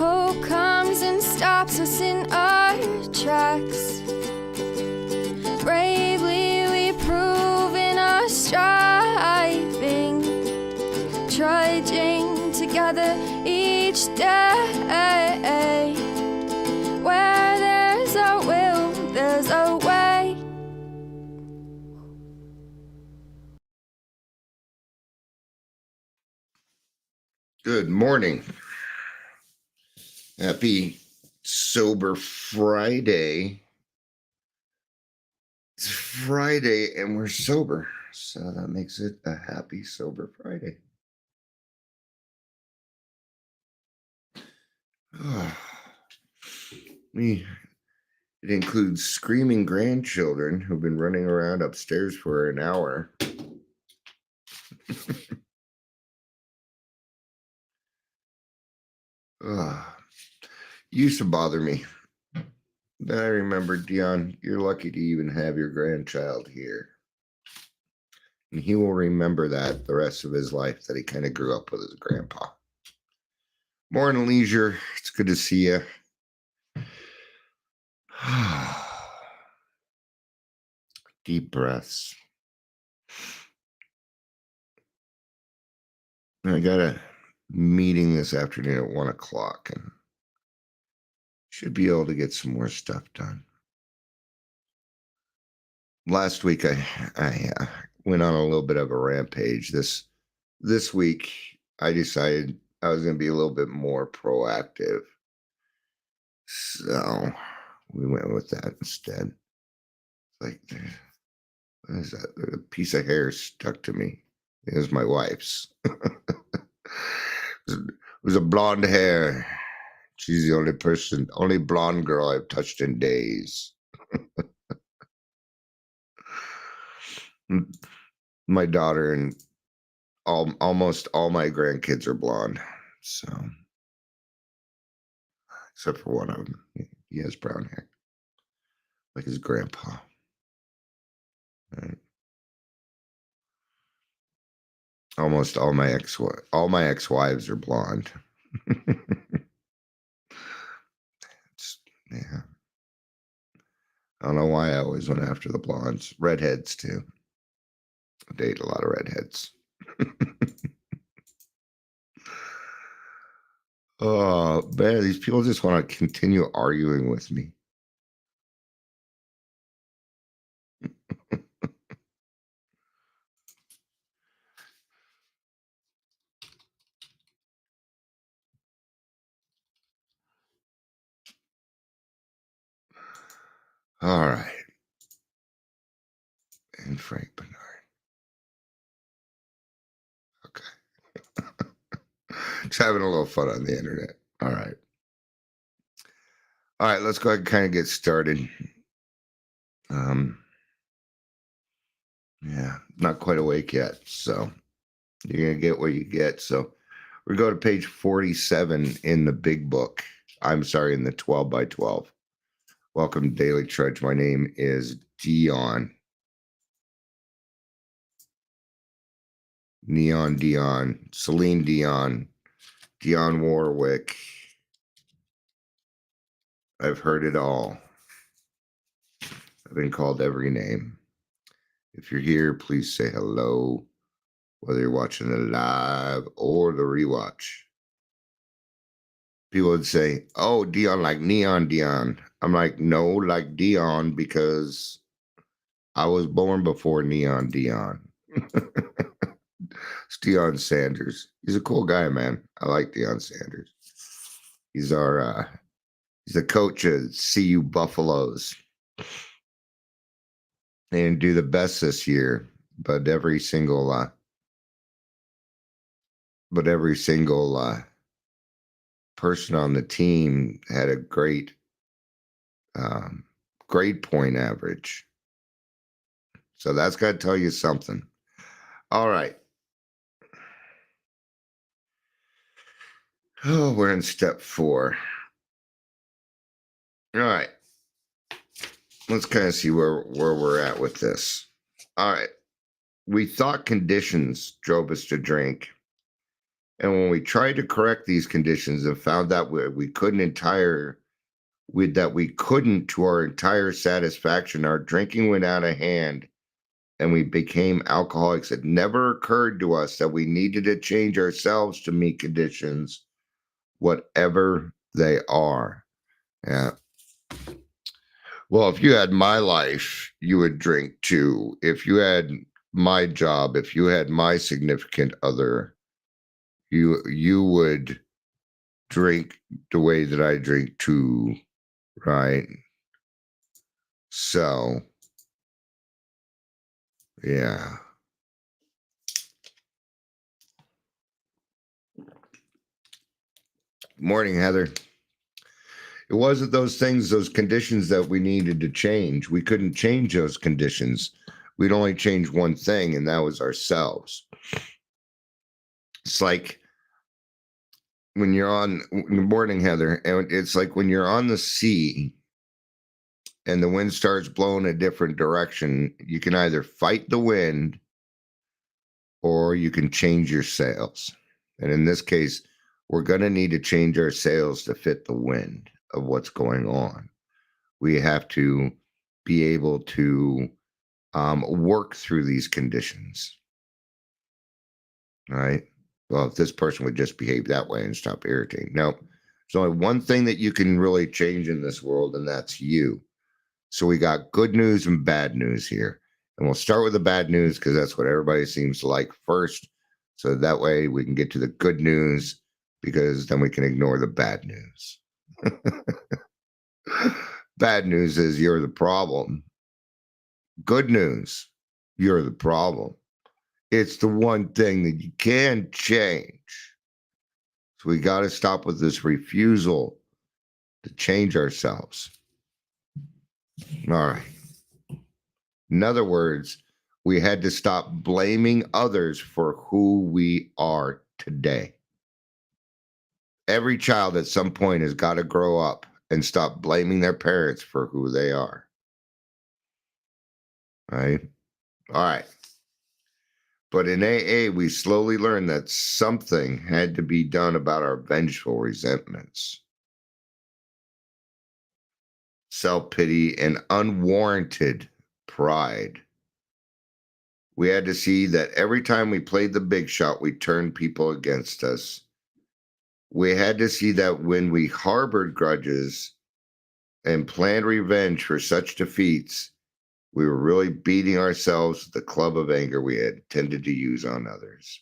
Hope comes and stops us in our tracks. Bravely we prove in our striving, trudging together each day. Where there's a will, there's a way. Good morning. Happy Sober Friday. It's Friday and we're sober, so that makes it a happy Sober Friday. It includes screaming grandchildren who've been running around upstairs for an hour. Used to bother me. Then I remember, Dion, you're lucky to even have your grandchild here. And he will remember that the rest of his life, that he kind of grew up with his grandpa. Morning, Leisure. It's good to see you. Deep breaths. I got a meeting this afternoon at 1 o'clock and should be able to get some more stuff done. Last week, I went on a little bit of a rampage. This week, I decided I was going to be a little bit more proactive. So we went with that instead. Like, what is that? A piece of hair stuck to me. It was my wife's. It was a blonde hair. She's the only blonde girl I've touched in days. My daughter and almost all my grandkids are blonde. So, except for one of them. He has brown hair, like his grandpa. Right. Almost all my ex-wives are blonde. Yeah. I don't know why I always went after the blondes. Redheads too. I date a lot of redheads. Oh man, these people just want to continue arguing with me. All right. And Frank Bernard. Okay. Just having a little fun on the internet. All right. All right, let's go ahead and kind of get started. Yeah, not quite awake yet, so you're going to get what you get. So we go to page 47 in the big book. I'm sorry, in the 12 by 12. Welcome to Daily Trudge. My name is Dion. Neon Dion, Celine Dion, Dionne Warwick. I've heard it all. I've been called every name. If you're here, please say hello, whether you're watching the live or the rewatch. People would say, oh, Dion, like Neon Dion. I'm like, no, like Dion, because I was born before Neon Dion. It's Deion Sanders. He's a cool guy, man. I like Deion Sanders. He's the coach of CU Buffaloes. They didn't do the best this year, but every single person on the team had a great grade point average. So that's got to tell you something. All right. Oh, we're in step 4. All right. Let's kind of see where we're at with this. All right. We thought conditions drove us to drink. And when we tried to correct these conditions and found out we couldn't to our entire satisfaction, our drinking went out of hand and we became alcoholics. It never occurred to us that we needed to change ourselves to meet conditions, whatever they are. Yeah. Well, if you had my life, you would drink too. If you had my job, if you had my significant other, you would drink the way that I drink too, right? So, yeah. Morning, Heather. It wasn't those things, those conditions that we needed to change. We couldn't change those conditions. We'd only change one thing, and that was ourselves. It's like when you're on, good morning, Heather, and it's like when you're on the sea and the wind starts blowing a different direction, you can either fight the wind or you can change your sails. And in this case, we're going to need to change our sails to fit the wind of what's going on. We have to be able to work through these conditions. All right. Well, if this person would just behave that way and stop irritating. No, there's only one thing that you can really change in this world, and that's you. So we got good news and bad news here. And we'll start with the bad news because that's what everybody seems to like first. So that way we can get to the good news, because then we can ignore the bad news. Bad news is you're the problem. Good news, you're the problem. It's the one thing that you can change. So we got to stop with this refusal to change ourselves. All right. In other words, we had to stop blaming others for who we are today. Every child at some point has got to grow up and stop blaming their parents for who they are. Right? All right. But in AA, we slowly learned that something had to be done about our vengeful resentments, self-pity, and unwarranted pride. We had to see that every time we played the big shot, we turned people against us. We had to see that when we harbored grudges and planned revenge for such defeats, we were really beating ourselves with the club of anger we had tended to use on others.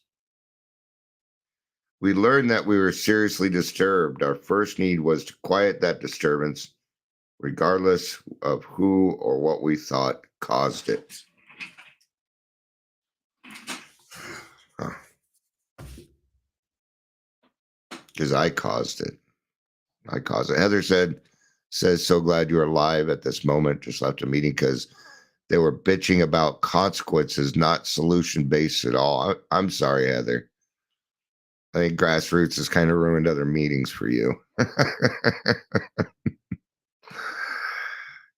We learned that we were seriously disturbed. Our first need was to quiet that disturbance, regardless of who or what we thought caused it. Because I caused it. Heather says, so glad you're alive at this moment. Just left a meeting because they were bitching about consequences, not solution-based at all. I'm sorry, Heather. I think Grassroots has kind of ruined other meetings for you.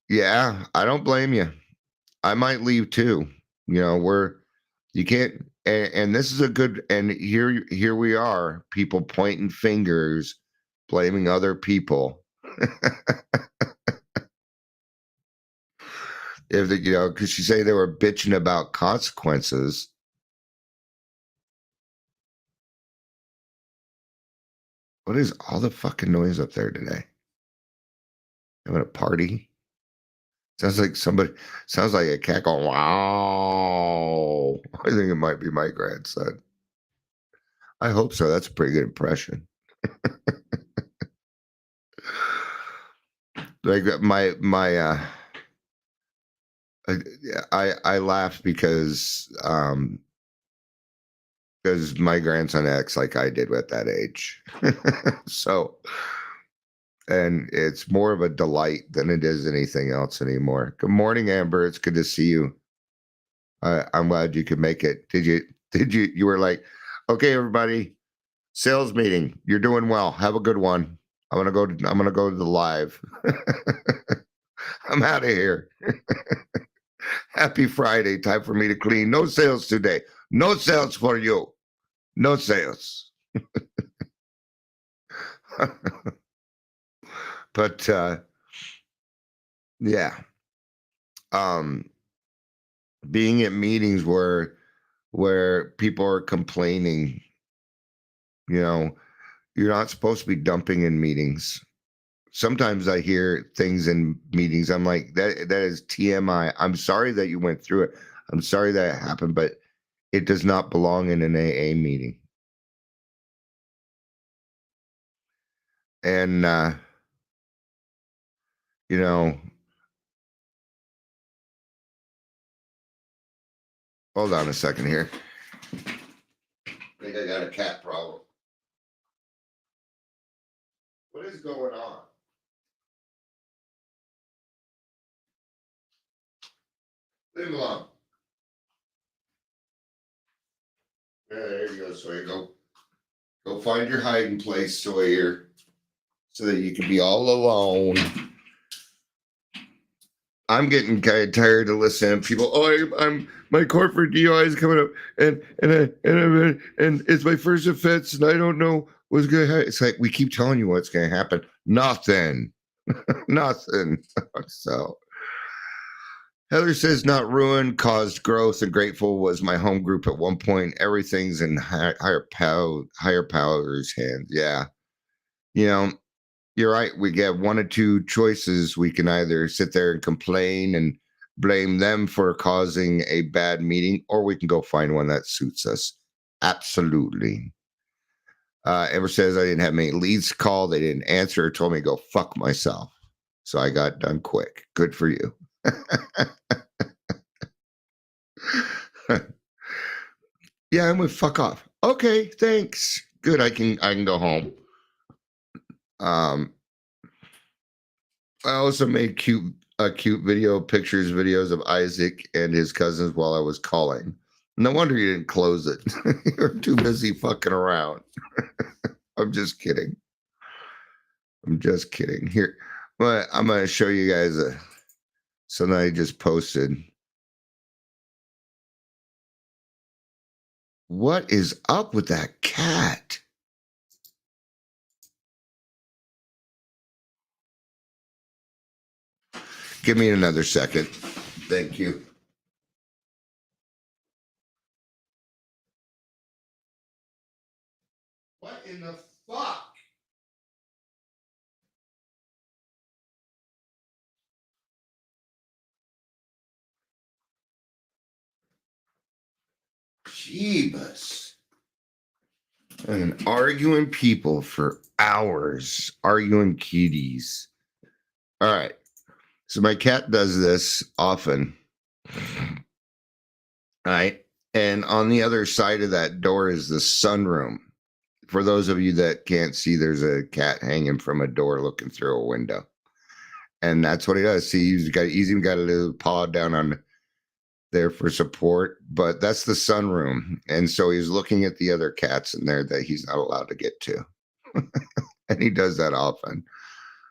Yeah, I don't blame you. I might leave too. You know, you can't, and this is a good, and here we are, people pointing fingers, blaming other people. If the, because you say they were bitching about consequences. What is all the fucking noise up there today? Having a party? Sounds like a cat going, wow. I think it might be my grandson. I hope so. That's a pretty good impression. Like I laugh because my grandson acts like I did at that age. So, and it's more of a delight than it is anything else anymore. Good morning, Amber. It's good to see you. I'm glad you could make it. You were like, okay, everybody, sales meeting. You're doing well. Have a good one. I'm gonna go to the live. I'm out of here. Happy Friday. Time for me to clean. No sales today. No sales for you. No sales. But yeah. Um being at meetings where people are complaining, you know, you're not supposed to be dumping in meetings. Sometimes I hear things in meetings. I'm like, that is TMI. I'm sorry that you went through it. I'm sorry that it happened, but it does not belong in an AA meeting. And you know, hold on a second here. I think I got a cat problem. What is going on? Leave him alone. Yeah, there you go, Sawyer. Go find your hiding place, Sawyer, so that you can be all alone. I'm getting kind of tired of listening to people. Oh, I'm my corporate DUI is coming up, and it's my first offense, and I don't know what's gonna happen. It's like we keep telling you what's gonna happen. Nothing, nothing. So Heather says, not ruined, caused growth, and grateful was my home group at one point. Everything's in higher powers' hands. Yeah, you know, you're right. We get one or two choices. We can either sit there and complain and blame them for causing a bad meeting, or we can go find one that suits us. Absolutely. Ever says I didn't have many leads to call. They didn't answer. Told me to go fuck myself. So I got done quick. Good for you. Yeah, I'm with fuck off. Okay, thanks. Good. I can go home. I also made cute videos of Isaac and his cousins while I was calling. No wonder you didn't close it. You're too busy fucking around. I'm just kidding. Here, but I'm gonna show you guys something I just posted. What is up with that cat? Give me another second. Thank you. What in the fuck? Jeebus. And arguing people for hours, arguing kitties. All right. So my cat does this often. All right. And on the other side of that door is the sunroom. For those of you that can't see, there's a cat hanging from a door looking through a window. And that's what he does. See, he's even got a little paw down on there for support, but that's the sunroom. And so he's looking at the other cats in there that he's not allowed to get to. And he does that often.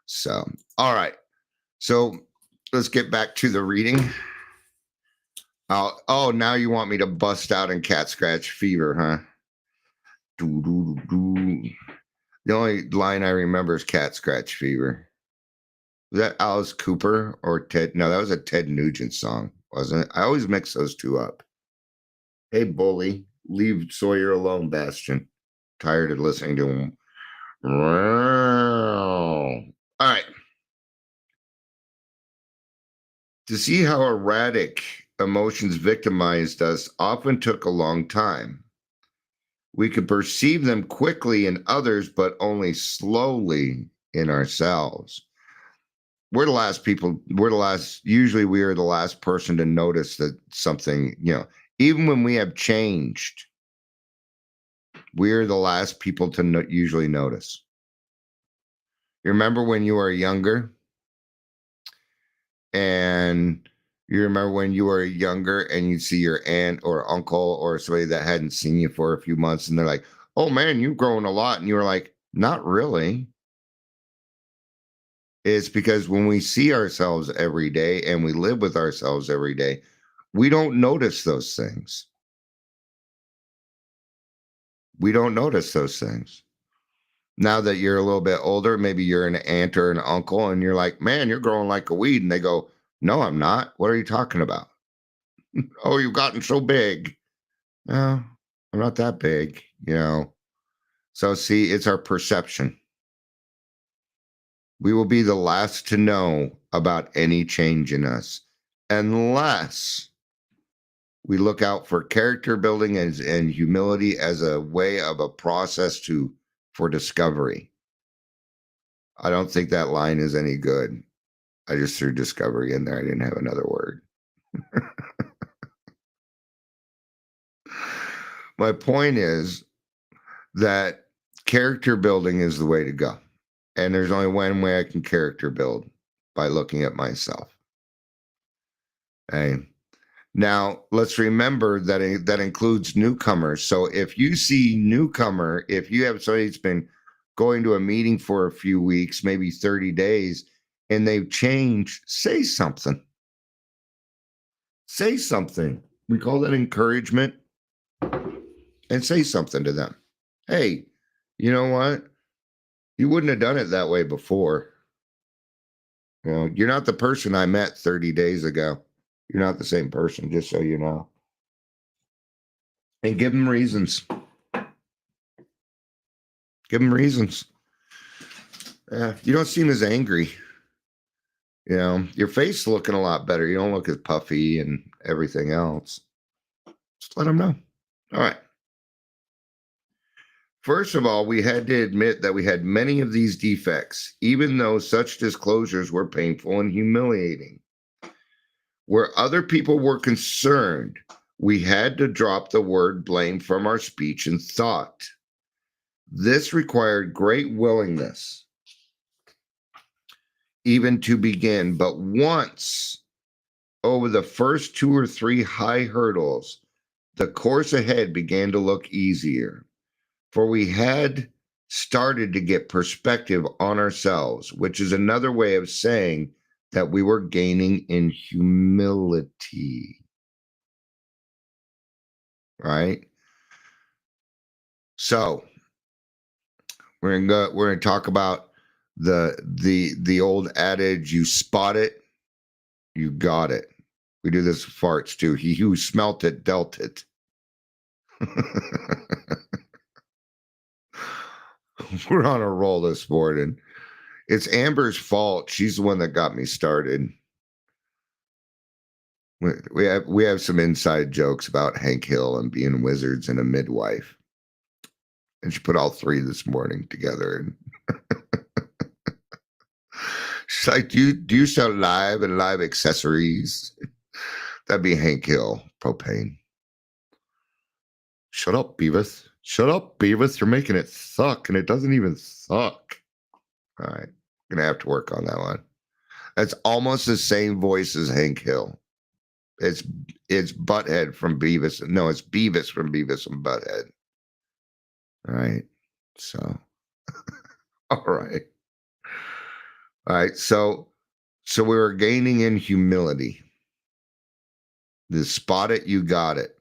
So, all right. So let's get back to the reading. Oh, now you want me to bust out in cat scratch fever, huh? The only line I remember is cat scratch fever. Was that Alice Cooper or Ted? No, that was a Ted Nugent song, wasn't it? I always mix those two up. Hey, bully, leave Sawyer alone, Bastion. Tired of listening to him. All right. To see how erratic emotions victimized us often took a long time. We could perceive them quickly in others, but only slowly in ourselves. Usually we are the last person to notice that something, even when we have changed, we're the last people to usually notice. You remember when you were younger? And you remember when you were younger and you'd see your aunt or uncle or somebody that hadn't seen you for a few months and they're like, oh man, you've grown a lot. And you were like, not really. It's because when we see ourselves every day and we live with ourselves every day, we don't notice those things. We don't notice those things. Now that you're a little bit older, maybe you're an aunt or an uncle, and you're like, man, you're growing like a weed. And they go, no, I'm not. What are you talking about? Oh, you've gotten so big. No, I'm not that big, you know. So, see, it's our perception. We will be the last to know about any change in us unless we look out for character building and humility as a way of a process for discovery. I don't think that line is any good. I just threw discovery in there. I didn't have another word. My point is that character building is the way to go. And there's only one way I can character build, by looking at myself. Okay. Now, let's remember that that includes newcomers. So if you see newcomer, if you have somebody that's been going to a meeting for a few weeks, maybe 30 days, and they've changed, say something. Say something. We call that encouragement. And say something to them. Hey, you know what? You wouldn't have done it that way before. You know, you're not the person I met 30 days ago. You're not the same person, just so you know. And give them reasons. Give them reasons. You don't seem as angry. You know, your face is looking a lot better. You don't look as puffy and everything else. Just let them know. All right. First of all, we had to admit that we had many of these defects, even though such disclosures were painful and humiliating. Where other people were concerned, we had to drop the word blame from our speech and thought. This required great willingness, even to begin. But once over the first 2 or 3 high hurdles, the course ahead began to look easier, for we had started to get perspective on ourselves, which is another way of saying that we were gaining in humility. Right? So we're gonna talk about the old adage, you spot it, you got it. We do this with farts too. He who smelt it dealt it. We're on a roll this morning. It's Amber's fault. She's the one that got me started. We have some inside jokes about Hank Hill and being wizards and a midwife. And she put all 3 this morning together. And she's like, do you sell live and live accessories? That'd be Hank Hill, propane. Shut up, Beavis. Shut up, Beavis. You're making it suck, and it doesn't even suck. All right. Gonna have to work on that one. That's almost the same voice as Hank Hill. It's Butthead from Beavis. No, it's Beavis from Beavis and Butthead. All right. So, all right. All right. So we were gaining in humility. The spot it, you got it.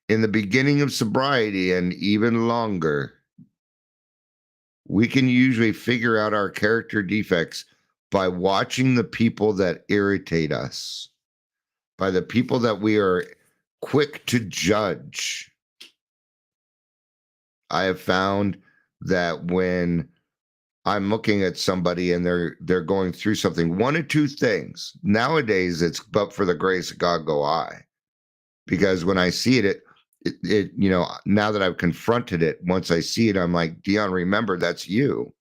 In the beginning of sobriety and even longer, we can usually figure out our character defects by watching the people that irritate us, by the people that we are quick to judge. I have found that when I'm looking at somebody and they're going through something, 1 or 2 things. Nowadays, it's but for the grace of God go I. Because when I see it, you know, now that I've confronted it, once I see it, I'm like, Dion, remember that's you.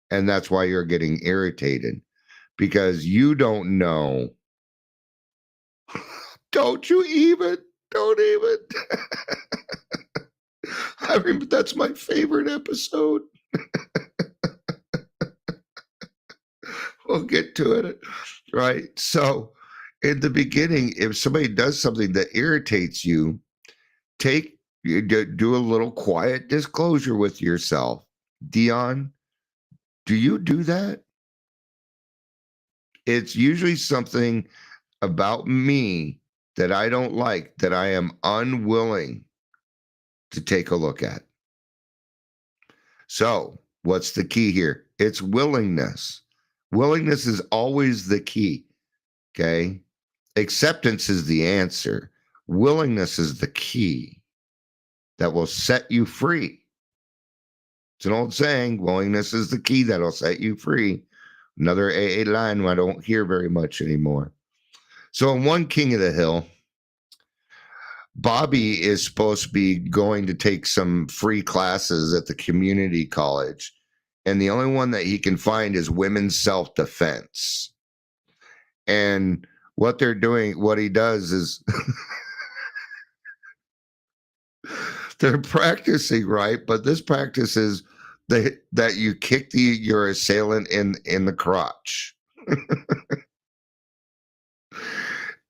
And that's why you're getting irritated. Because you don't know. Don't even. I remember that's my favorite episode. We'll get to it. Right. So in the beginning, if somebody does something that irritates you, do a little quiet disclosure with yourself. Dion, do you do that? It's usually something about me that I don't like, that I am unwilling to take a look at. So, what's the key here? It's willingness. Willingness is always the key. Okay. Acceptance is the answer. Willingness is the key that will set you free. It's an old saying, willingness is the key that'll set you free. Another AA line I don't hear very much anymore. So in One King of the Hill, Bobby is supposed to be going to take some free classes at the community college. And the only one that he can find is women's self-defense. And what they're doing, what he does is they're practicing, right? But this practice is that you kick your assailant in the crotch.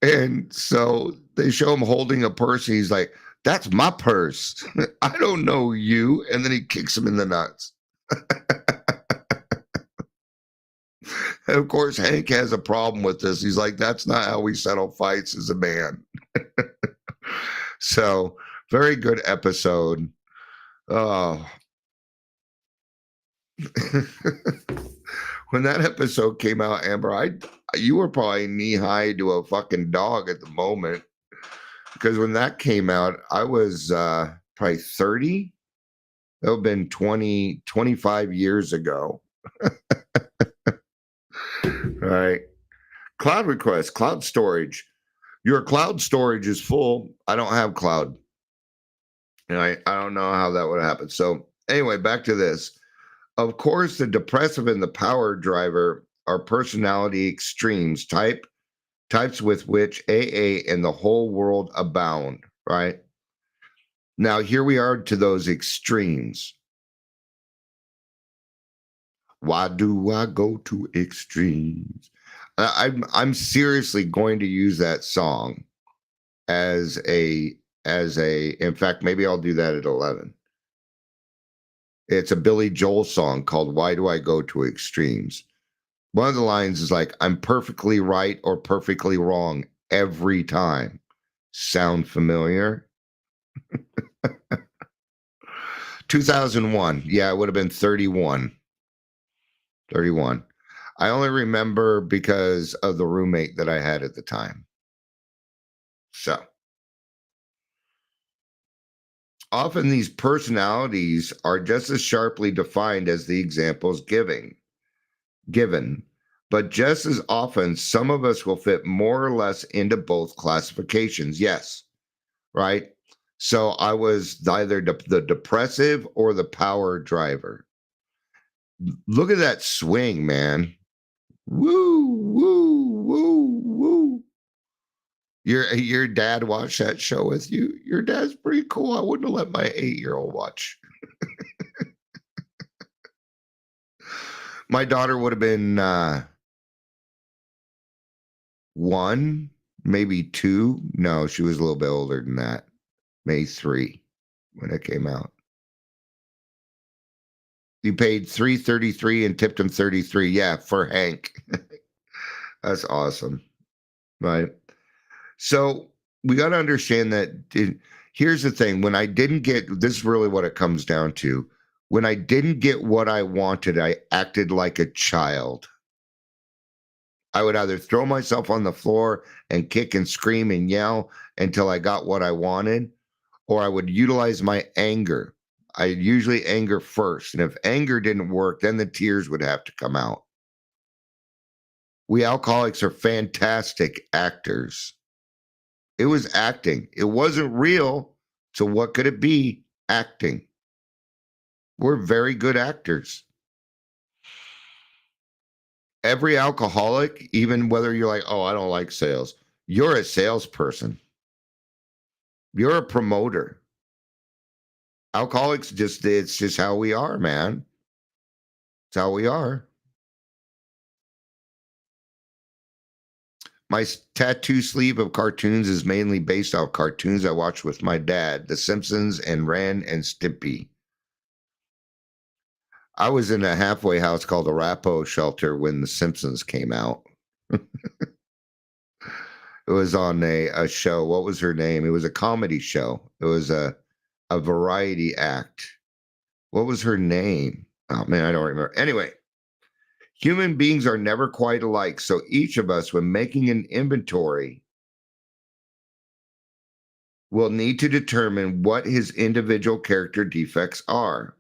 And so they show him holding a purse. And he's like, "That's my purse. I don't know you." And then he kicks him in the nuts. And of course, Hank has a problem with this. He's like, "That's not how we settle fights as a man." So, very good episode. Oh. When that episode came out, Amber, you were probably knee high to a fucking dog at the moment. Because when that came out, I was probably 30. That would have been 25 years ago. All right. Cloud request, cloud storage. Your cloud storage is full. I don't have cloud. And I don't know how that would happen. So anyway, back to this. Of course, the depressive and the power driver are personality extremes, types with which AA and the whole world abound, right? Now, here we are to those extremes. Why do I go to extremes? I'm seriously going to use that song as a, in fact, maybe I'll do that at 11. It's a Billy Joel song called Why Do I Go to Extremes? One of the lines is like, "I'm perfectly right or perfectly wrong every time." Sound familiar? 2001. Yeah, it would have been 31. 31. I only remember because of the roommate that I had at the time. So, often these personalities are just as sharply defined as the examples given. But just as often, some of us will fit more or less into both classifications. Yes, right? So I was either the depressive or the power driver. Look at that swing, man. Woo, woo, woo, woo. Your dad watched that show with you? Your dad's pretty cool. I wouldn't have let my 8-year-old watch. My daughter would have been 1, maybe 2. No, she was a little bit older than that. Maybe 3 when it came out. You paid $3.33 and tipped him $33. Yeah, for Hank. That's awesome. Right. So we got to understand that here's the thing. When I didn't get, this is really what it comes down to. When I didn't get what I wanted, I acted like a child. I would either throw myself on the floor and kick and scream and yell until I got what I wanted, or I would utilize my anger. I usually anger first. And if anger didn't work, then the tears would have to come out. We alcoholics are fantastic actors. It was acting. It wasn't real. So what could it be? Acting. We're very good actors. Every alcoholic, even whether you're like, "Oh, I don't like sales," you're a salesperson. You're a promoter. Alcoholics it's just how we are, man. It's how we are. My tattoo sleeve of cartoons is mainly based off cartoons I watched with my dad, The Simpsons and Ren and Stimpy. I was in a halfway house called the Rapo Shelter when The Simpsons came out. It was on a show. What was her name? It was a comedy show. It was a variety act. What was her name? Oh man, I don't remember. Anyway, human beings are never quite alike. So each of us, when making an inventory, will need to determine what his individual character defects are.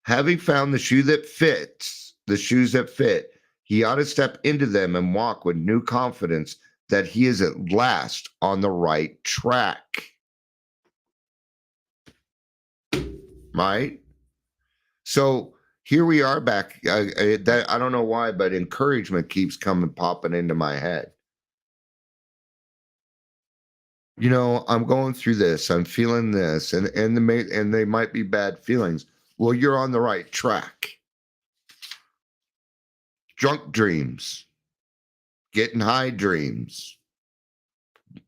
Having found the shoes that fit, he ought to step into them and walk with new confidence that he is at last on the right track. Right? So here we are back. I don't know why, but encouragement keeps popping into my head. I'm going through this. I'm feeling this, and they might be bad feelings. Well, you're on the right track. Drunk dreams, getting high dreams.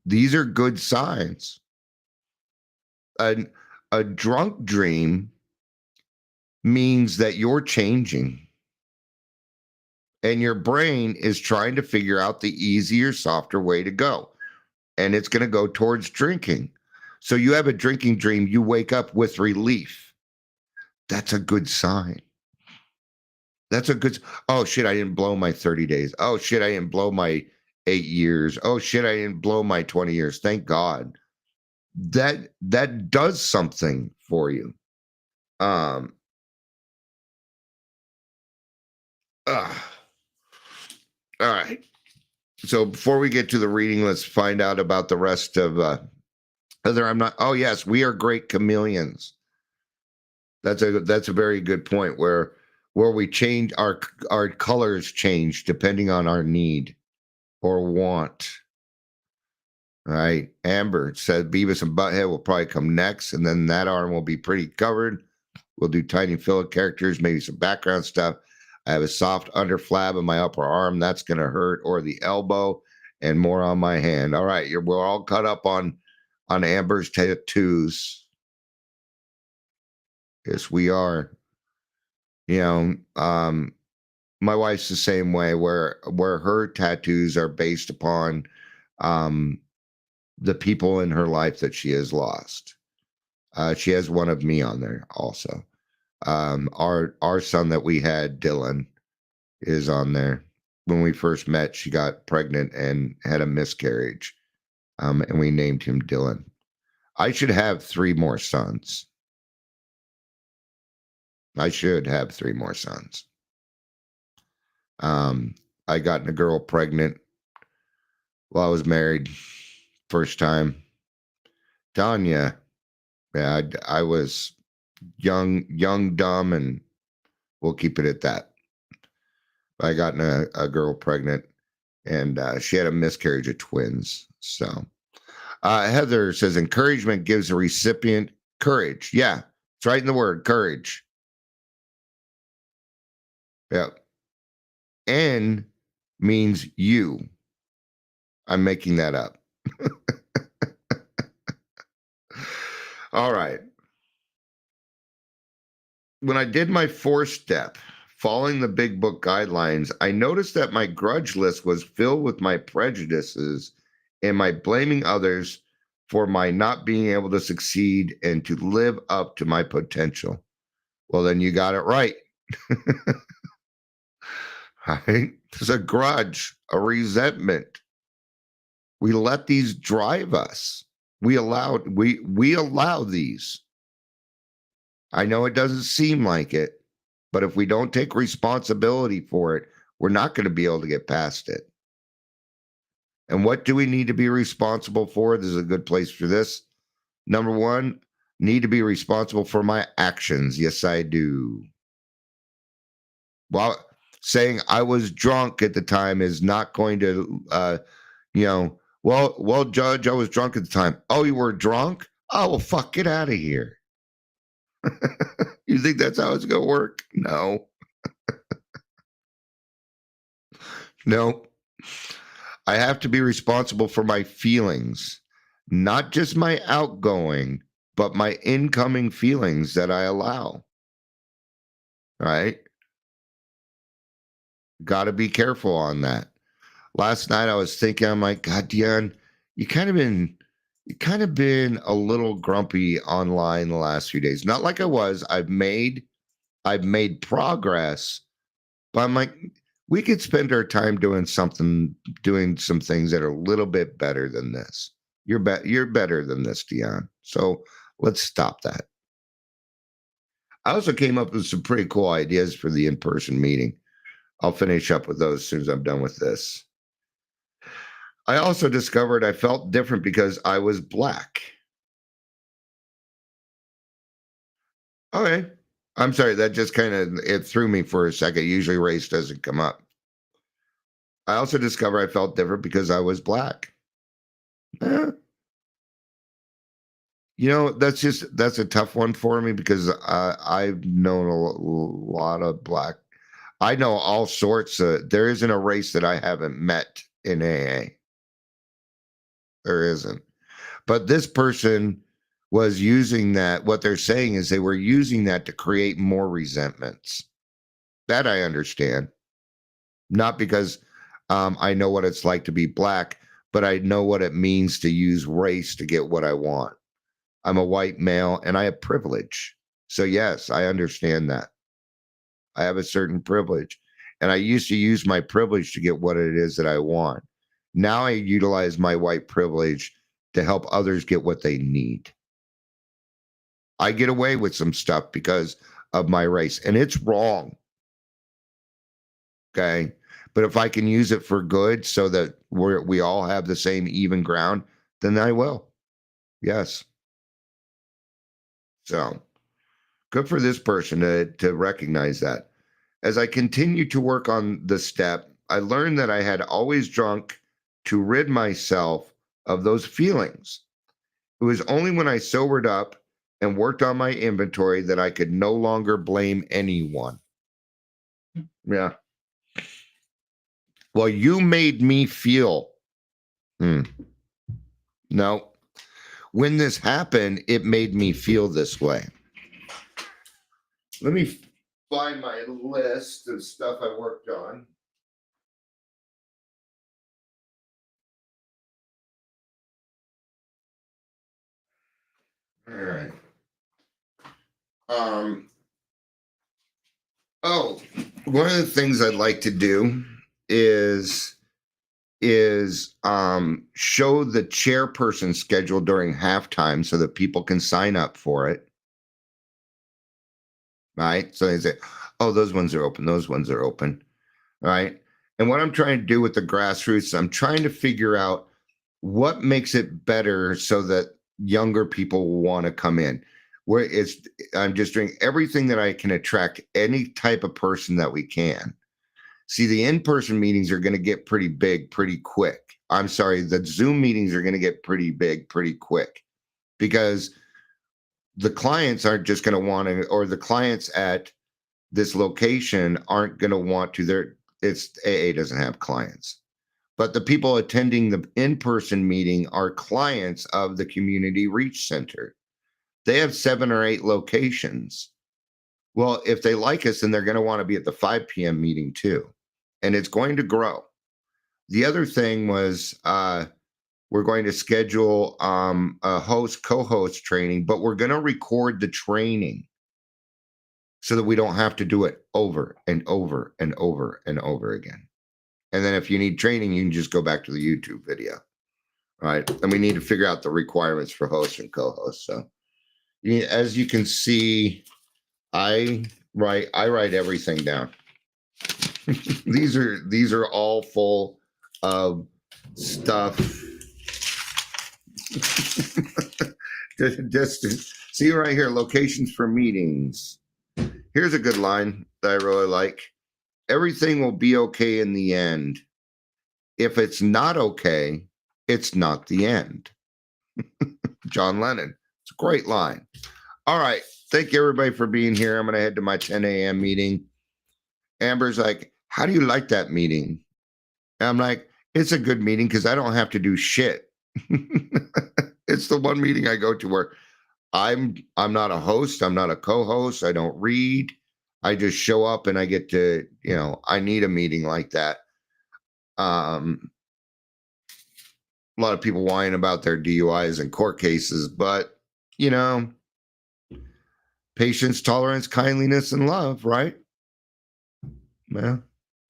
These are good signs. A drunk dream means that you're changing. And your brain is trying to figure out the easier, softer way to go. And it's going to go towards drinking. So you have a drinking dream, you wake up with relief. That's a good sign. Oh shit, I didn't blow my 30 days. Oh shit, I didn't blow my 8 years. Oh shit, I didn't blow my 20 years. Thank God. That does something for you. All right. So before we get to the reading, let's find out about the rest of Oh yes, we are great chameleons. That's a very good point where we change our colors change depending on our need or want. All right. Amber said Beavis and Butthead will probably come next, and then that arm will be pretty covered. We'll do tiny filler characters, maybe some background stuff. I have a soft underflab in my upper arm. That's going to hurt, or the elbow, and more on my hand. All right. We're all cut up on Amber's tattoos. Yes, we are. My wife's the same way, where her tattoos are based upon the people in her life that she has lost. She has one of me on there also. Our son that we had, Dylan, is on there. When we first met, she got pregnant and had a miscarriage, and we named him Dylan. I should have 3 more sons. I should have 3 more sons. I got a girl pregnant while I was married, first time. Tanya, yeah, I was young, dumb, and we'll keep it at that. I got a girl pregnant, and she had a miscarriage of twins. So Heather says encouragement gives the recipient courage. Yeah, it's right in the word, courage. Yeah. N means you. I'm making that up. All right. When I did my 4-step, following the big book guidelines, I noticed that my grudge list was filled with my prejudices and my blaming others for my not being able to succeed and to live up to my potential. Well, then you got it right. Right? There's a grudge, a resentment. We let these drive us. We allow these. I know it doesn't seem like it, but if we don't take responsibility for it, we're not going to be able to get past it. And what do we need to be responsible for? This is a good place for this. Number 1, need to be responsible for my actions. Yes, I do. Well, saying I was drunk at the time is not going to, well, Judge, I was drunk at the time. Oh, you were drunk? Oh, well, fuck, get out of here. You think that's how it's going to work? No. No. I have to be responsible for my feelings, not just my outgoing, but my incoming feelings that I allow. Right? Got to be careful on that. Last night I was thinking, I'm like, God, Dion, you kind of been You kind of been a little grumpy online the last few days. Not like I was. I've made progress, but I'm like, we could spend our time doing some things that are a little bit better than this. You're better than this, Dion. So let's stop that. I also came up with some pretty cool ideas for the in-person meeting. I'll finish up with those as soon as I'm done with this. I also discovered I felt different because I was black. Okay. I'm sorry, that just kind of it threw me for a second. Usually race doesn't come up. I also discovered I felt different because I was black. Eh, that's a tough one for me because I've known lot of black. I know all sorts of. There isn't a race that I haven't met in AA. There isn't. But this person was using that. What they're saying is they were using that to create more resentments. That I understand. Not because I know what it's like to be black, but I know what it means to use race to get what I want. I'm a white male and I have privilege. So, yes, I understand that. I have a certain privilege. And I used to use my privilege to get what it is that I want. Now I utilize my white privilege to help others get what they need. I get away with some stuff because of my race, and it's wrong. Okay. But if I can use it for good so that we all have the same even ground, then I will. Yes. So good for this person to recognize that. As I continued to work on the step, I learned that I had always drunk to rid myself of those feelings. It was only when I sobered up and worked on my inventory that I could no longer blame anyone. Yeah. Well, you made me feel. No. When this happened, it made me feel this way. Let me find my list of stuff I worked on. All right. One of the things I'd like to do is show the chairperson schedule during halftime so that people can sign up for it. Right? So they say, oh, those ones are open, those ones are open. Right? And what I'm trying to do with the grassroots, I'm trying to figure out what makes it better so that younger people will want to come in. I'm just doing everything that I can attract any type of person that we can. See, the in-person meetings are going to get pretty big pretty quick. I'm sorry, the Zoom meetings are going to get pretty big pretty quick because the clients aren't just going to want to, or the clients at this location aren't going to want to. AA doesn't have clients, but the people attending the in-person meeting are clients of the Community Reach Center. They have 7 or 8 locations. Well, if they like us, then they're going to want to be at the 5 p.m. meeting too. And it's going to grow. The other thing was we're going to schedule a co-host training, but we're going to record the training so that we don't have to do it over and over and over and over again. And then if you need training, you can just go back to the YouTube video. All right. And we need to figure out the requirements for host and co-host. So as you can see, I write everything down. These are all full of stuff. just see right here, locations for meetings. Here's a good line that I really like. Everything will be okay in the end. If it's not okay, it's not the end. John Lennon. It's a great line. All right. Thank you, everybody, for being here. I'm going to head to my 10 a.m. meeting. Amber's like, how do you like that meeting? And I'm like, it's a good meeting because I don't have to do shit. It's the one meeting I go to where I'm not a host. I'm not a co-host. I don't read. I just show up and I get to, I need a meeting like that. A lot of people whine about their DUIs and court cases, but patience, tolerance, kindliness, and love, right? Yeah.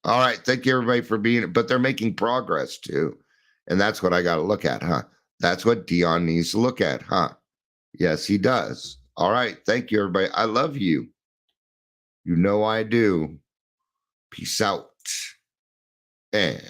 All right. Thank you, everybody, for being. But they're making progress too, and that's what I got to look at, huh? That's what Dion needs to look at, huh? Yes, he does. All right. Thank you, everybody. I love you. You know I do. Peace out. And